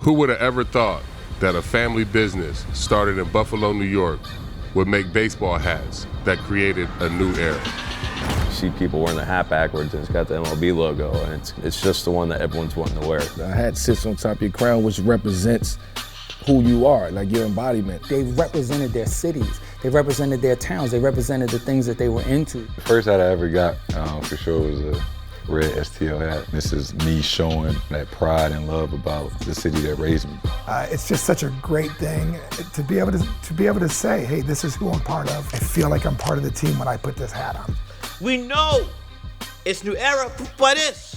Who would have ever thought that a family business started in Buffalo, New York would make baseball hats that created a new era? You see people wearing the hat backwards and it's got the MLB logo, and it's just the one that everyone's wanting to wear. The hat sits on top of your crown, which represents who you are, like your embodiment. They represented their cities, they represented their towns, they represented the things that they were into. The first hat I ever got, for sure, was a red STL hat. This is me showing that pride and love about the city that raised me. It's just such a great thing to be able to say, hey, this is who I'm part of. I feel like I'm part of the team when I put this hat on. We know it's new era, but it's.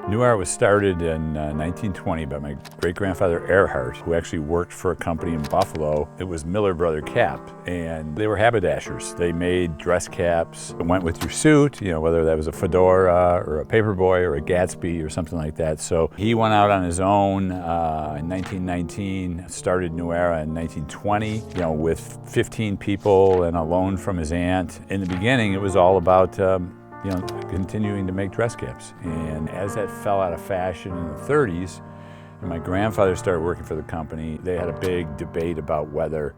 New Era was started in 1920 by my great-grandfather Earhart, who actually worked for a company in Buffalo. It was Miller Brother Cap, and they were haberdashers. They made dress caps that went with your suit, whether that was a fedora or a paperboy or a Gatsby or something like that. So he went out on his own in 1919, started New Era in 1920, with 15 people and a loan from his aunt. In the beginning, it was all about continuing to make dress caps. And as that fell out of fashion in the 30s, and my grandfather started working for the company, they had a big debate about whether,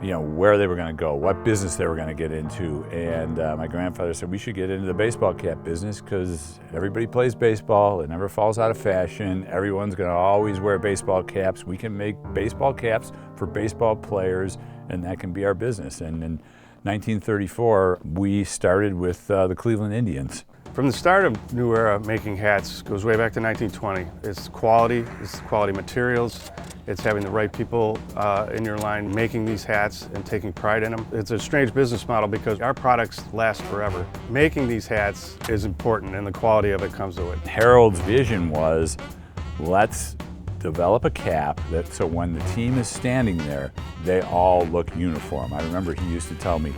where they were going to go, what business they were going to get into. And my grandfather said, we should get into the baseball cap business because everybody plays baseball, it never falls out of fashion, everyone's going to always wear baseball caps. We can make baseball caps for baseball players, and that can be our business. And in 1934, we started with the Cleveland Indians. From the start of New Era making hats goes way back to 1920. It's quality materials, it's having the right people in your line making these hats and taking pride in them. It's a strange business model because our products last forever. Making these hats is important and the quality of it comes to it. Harold's vision was, let's develop a cap so when the team is standing there, they all look uniform. I remember he used to tell me,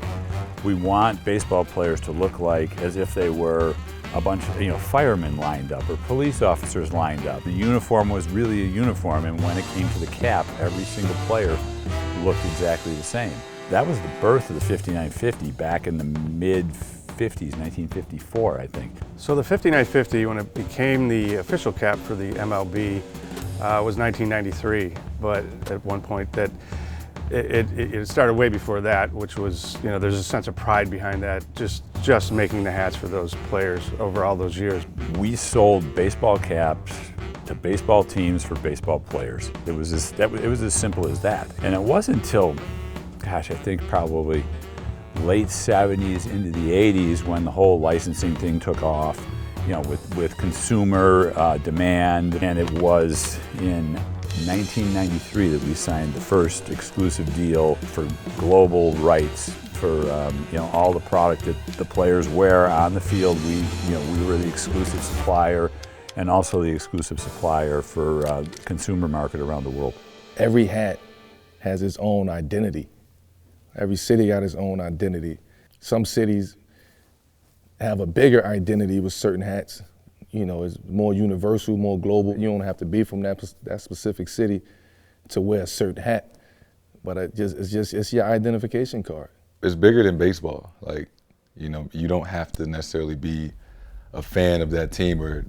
we want baseball players to look like as if they were a bunch of firemen lined up or police officers lined up. The uniform was really a uniform, and when it came to the cap, every single player looked exactly the same. That was the birth of the 5950 back in the mid-50s, 1954, I think. So the 5950, when it became the official cap for the MLB, was 1993, but at one point that it started way before that, which was, there's a sense of pride behind that, just making the hats for those players over all those years. We sold baseball caps to baseball teams for baseball players. It was as simple as that. And it wasn't until, I think probably late 70s into the 80s when the whole licensing thing took off, with consumer demand. And it was in 1993 that we signed the first exclusive deal for global rights for all the product that the players wear on the field. We were the exclusive supplier and also the exclusive supplier for consumer market around the world. Every hat has its own identity. Every city got its own identity. Some cities have a bigger identity with certain hats. It's more universal, more global. You don't have to be from that specific city to wear a certain hat, but it's your identification card. It's bigger than baseball. You don't have to necessarily be a fan of that team or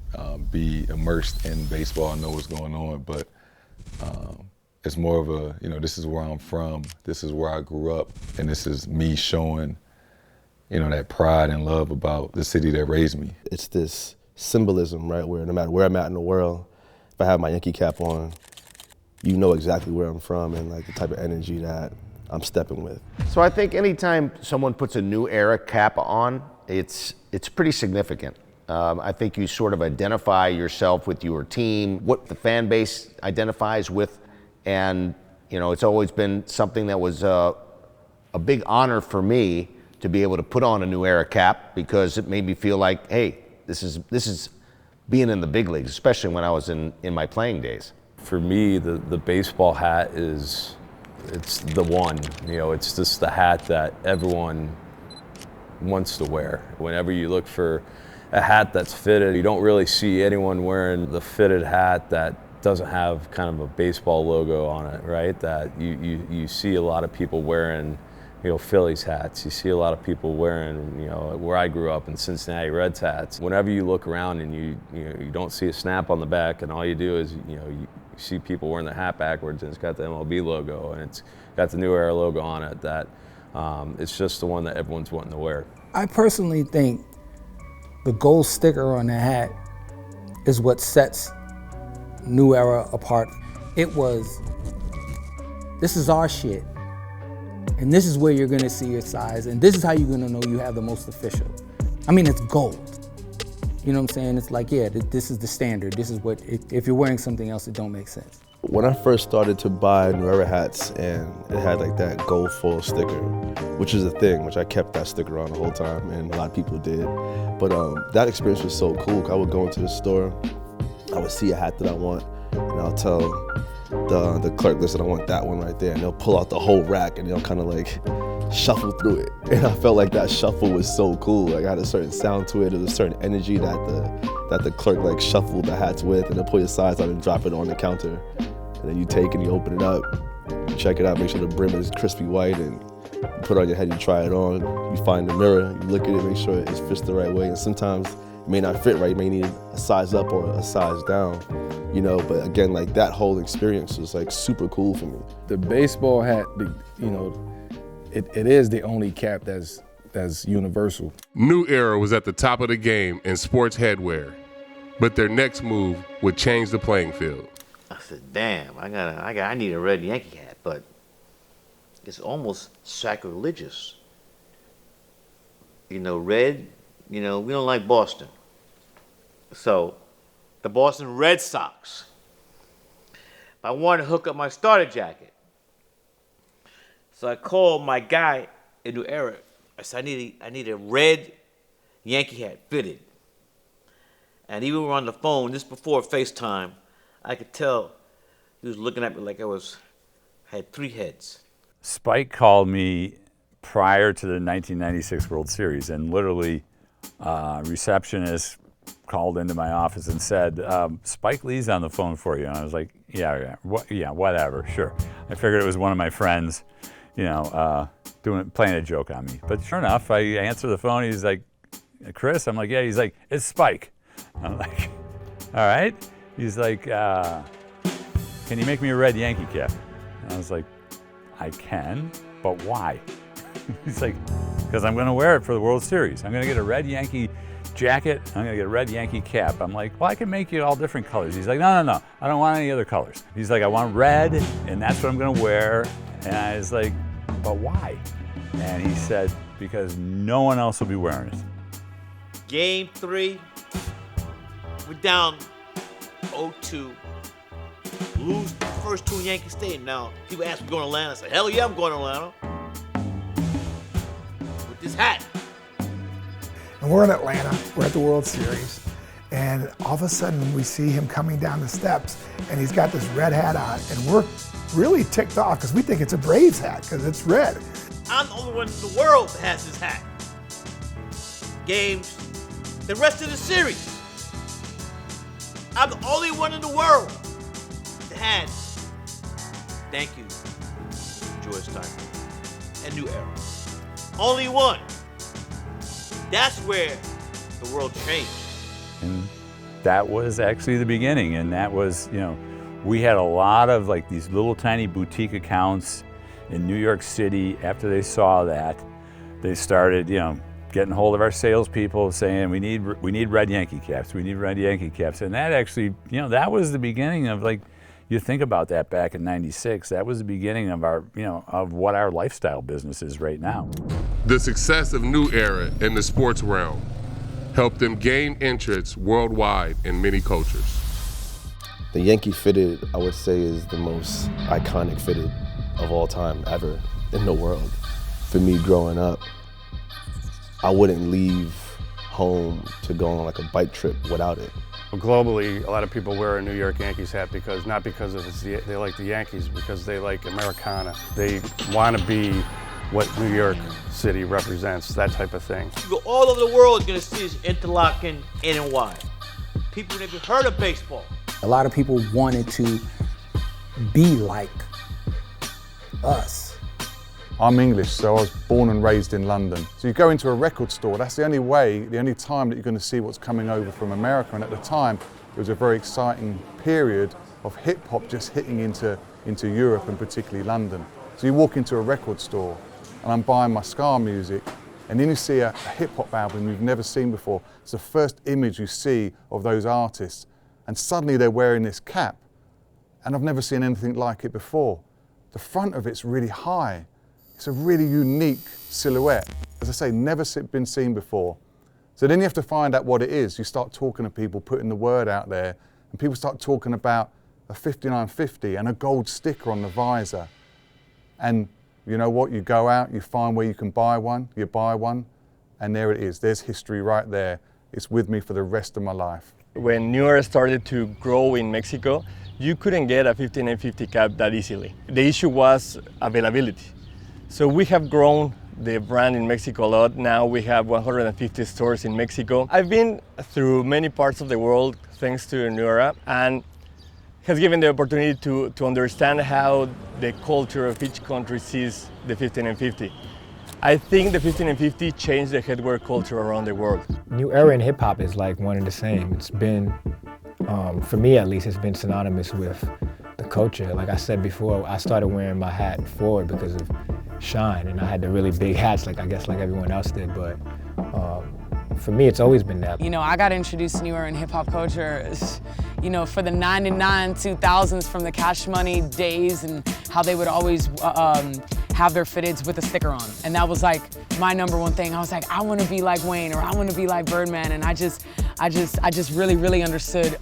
be immersed in baseball and know what's going on, but it's more of a, this is where I'm from, this is where I grew up, and this is me showing that pride and love about the city that raised me. It's this symbolism, right, where no matter where I'm at in the world, if I have my Yankee cap on, you know exactly where I'm from and the type of energy that I'm stepping with. So I think anytime someone puts a New Era cap on, it's pretty significant. I think you sort of identify yourself with your team, what the fan base identifies with, and it's always been something that was a big honor for me to be able to put on a New Era cap because it made me feel like, hey, this is being in the big leagues, especially when I was in my playing days. For me, the baseball hat it's the one, it's just the hat that everyone wants to wear. Whenever you look for a hat that's fitted, you don't really see anyone wearing the fitted hat that doesn't have kind of a baseball logo on it, right? That you see a lot of people wearing Phillies hats. You see a lot of people wearing, where I grew up in Cincinnati Reds hats. Whenever you look around and you don't see a snap on the back, and all you do is, you see people wearing the hat backwards, and it's got the MLB logo, and it's got the New Era logo on it. That it's just the one that everyone's wanting to wear. I personally think the gold sticker on the hat is what sets New Era apart. It was, this is our shit. And this is where you're gonna see your size, and this is how you're gonna know you have the most official. I mean, it's gold. You know what I'm saying? It's like, yeah, this is the standard. This is what, if you're wearing something else, it don't make sense. When I first started to buy New Era hats, and it had like that gold foil sticker, which is a thing, which I kept that sticker on the whole time, and a lot of people did. But that experience was so cool. I would go into the store, I would see a hat that I want, and I'll tell the clerk, listen, I want that one right there, and they'll pull out the whole rack and they'll kind of like shuffle through it. And I felt like that shuffle was so cool. Like, I had a certain sound to it. There was a certain energy that the clerk like shuffled the hats with, and they'll pull your size out and drop it on the counter. And then you take and you open it up, you check it out, make sure the brim is crispy white, and you put it on your head, you try it on, you find the mirror, you look at it, make sure it fits the right way. And sometimes it may not fit right, you may need a size up or a size down, but again, like that whole experience was like super cool for me. The baseball hat, it is the only cap that's universal. New Era was at the top of the game in sports headwear, but their next move would change the playing field. I said, damn, I need a red Yankee hat, but it's almost sacrilegious. Red, we don't like Boston. So, the Boston Red Sox. I wanted to hook up my starter jacket. So I called my guy in New Era. I said, I need a red Yankee hat fitted. And even we were on the phone, this before FaceTime, I could tell he was looking at me like I had three heads. Spike called me prior to the 1996 World Series, and literally receptionist called into my office and said, Spike Lee's on the phone for you. And I was like, yeah, whatever, sure. I figured it was one of my friends, playing a joke on me. But sure enough, I answer the phone, he's like, Chris? I'm like, yeah. He's like, it's Spike. I'm like, all right. He's like, can you make me a red Yankee cap? And I was like, I can, but why? He's like, because I'm going to wear it for the World Series. I'm going to get a red Yankee jacket. I'm going to get a red Yankee cap. I'm like, well, I can make you all different colors. He's like, no. I don't want any other colors. He's like, I want red, and that's what I'm going to wear. And I was like, but why? And he said, because no one else will be wearing it. Game 3, we're down 0-2. Lose the first two in Yankee Stadium. Now, people ask me going to Atlanta. I said, hell yeah, I'm going to Atlanta. With this hat. And we're in Atlanta, we're at the World Series, and all of a sudden we see him coming down the steps, and he's got this red hat on, and we're really ticked off because we think it's a Braves hat because it's red. I'm the only one in the world that has this hat. Games, the rest of the series. I'm the only one in the world that had. Thank you, George Steinbrenner and New Era. Only one. That's where the world changed. And that was actually the beginning. And that was, we had a lot of like these little tiny boutique accounts in New York City. After they saw that, they started, getting hold of our salespeople saying, we need red Yankee caps, we need red Yankee caps. And that actually, that was the beginning of like, you think about that back in '96, that was the beginning of our, of what our lifestyle business is right now. The success of New Era in the sports realm helped them gain entrance worldwide in many cultures. The Yankee fitted, I would say, is the most iconic fitted of all time ever in the world. For me growing up, I wouldn't leave home to go on like a bike trip without it. Globally, a lot of people wear a New York Yankees hat not because of they like the Yankees, because they like Americana. They want to be what New York City represents, that type of thing. You go all over the world, you're gonna see this interlocking N and Y. People never heard of baseball. A lot of people wanted to be like us. I'm English, so I was born and raised in London. So you go into a record store, that's the only way, the only time that you're going to see what's coming over from America. And at the time, it was a very exciting period of hip hop just hitting into Europe and particularly London. So you walk into a record store and I'm buying my ska music, and then you see a hip hop album you've never seen before. It's the first image you see of those artists, and suddenly they're wearing this cap, and I've never seen anything like it before. The front of it's really high. It's a really unique silhouette. As I say, never been seen before. So then you have to find out what it is. You start talking to people, putting the word out there, and people start talking about a 5950 and a gold sticker on the visor. And you know what? You go out, you find where you can buy one, you buy one, and there it is. There's history right there. It's with me for the rest of my life. When New Era started to grow in Mexico, you couldn't get a 5950 cap that easily. The issue was availability. So we have grown the brand in Mexico a lot. Now we have 150 stores in Mexico. I've been through many parts of the world thanks to New Era, and has given the opportunity to understand how the culture of each country sees the 5950. I think the 5950 changed the headwear culture around the world. New Era in hip hop is like one and the same. It's been, for me at least, it's been synonymous with the culture. Like I said before, I started wearing my hat forward because of Shine, and I had the really big hats, like I guess like everyone else did, but for me, it's always been that. You know, I got introduced to New Era in hip hop culture, you know, for the 99, 2000s, from the Cash Money days, and how they would always have their fitteds with a sticker on. And that was like my #1 thing. I was like, I want to be like Wayne, or I want to be like Birdman. And I just really understood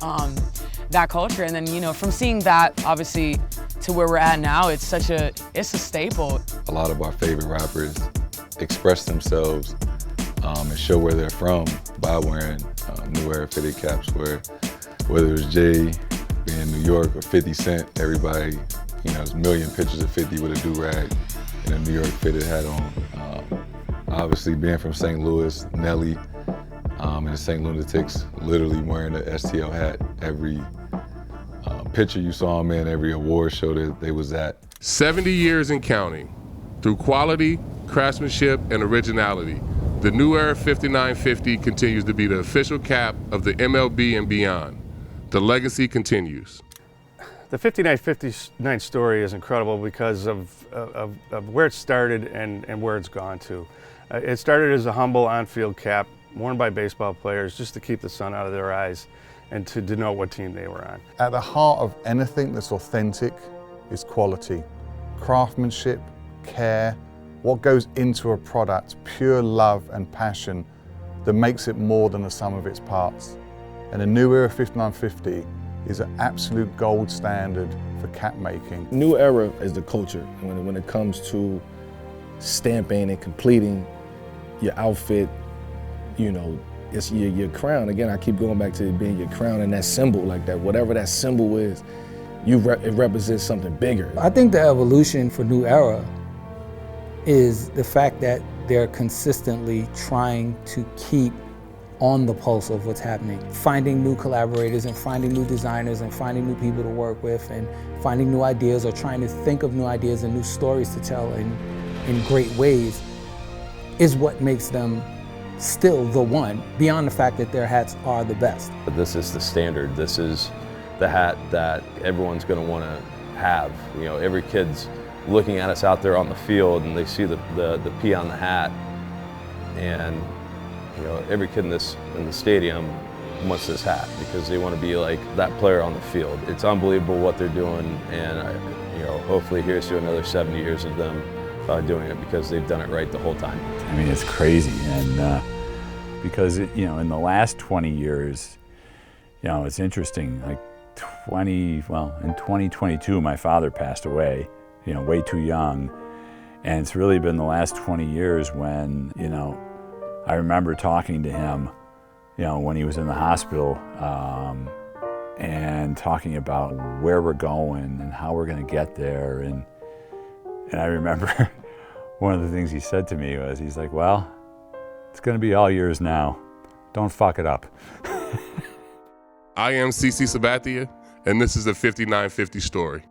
that culture. And then, you know, from seeing that, obviously, to where we're at now, it's a staple. A lot of our favorite rappers express themselves and show where they're from by wearing New Era fitted caps, whether it was Jay being in New York or 50 Cent, everybody, you know, there's a million pictures of 50 with a do-rag and a New York fitted hat on. Obviously being from St. Louis, Nelly and the St. Lunatics, literally wearing the STL hat every picture you saw them in, every award show that they was at. 70 years and counting. Through quality, craftsmanship, and originality, the New Era 5950 continues to be the official cap of the MLB and beyond. The legacy continues. The 5959 story is incredible because of where it started and where it's gone to. It started as a humble on-field cap worn by baseball players just to keep the sun out of their eyes and to denote what team they were on. At the heart of anything that's authentic is quality, craftsmanship, care, what goes into a product, pure love and passion that makes it more than the sum of its parts. And the New Era 5950 is an absolute gold standard for cap making. New Era is the culture. When it comes to stamping and completing your outfit, you know, it's your crown. Again, I keep going back to it being your crown and that symbol, like that, whatever that symbol is, it represents something bigger. I think the evolution for New Era is the fact that they're consistently trying to keep on the pulse of what's happening, finding new collaborators and finding new designers and finding new people to work with and finding new ideas, or trying to think of new ideas and new stories to tell in great ways, is what makes them still the one, beyond the fact that their hats are the best. This is the standard. This is the hat that everyone's going to want to have. You know, every kid's looking at us out there on the field and they see the P on the hat, and you know, every kid in the stadium wants this hat because they want to be like that player on the field. It's unbelievable what they're doing, and you know, hopefully here's to another 70 years of them doing it, because they've done it right the whole time. I mean, it's crazy, and because you know, in the last 20 years, you know, it's interesting. Like in 2022, my father passed away. You know, way too young, and it's really been the last 20 years when, you know, I remember talking to him, you know, when he was in the hospital, and talking about where we're going and how we're going to get there, and I remember one of the things he said to me was, he's like, well, it's going to be all yours now. Don't fuck it up. I am CC Sabathia, and this is the 5950 story.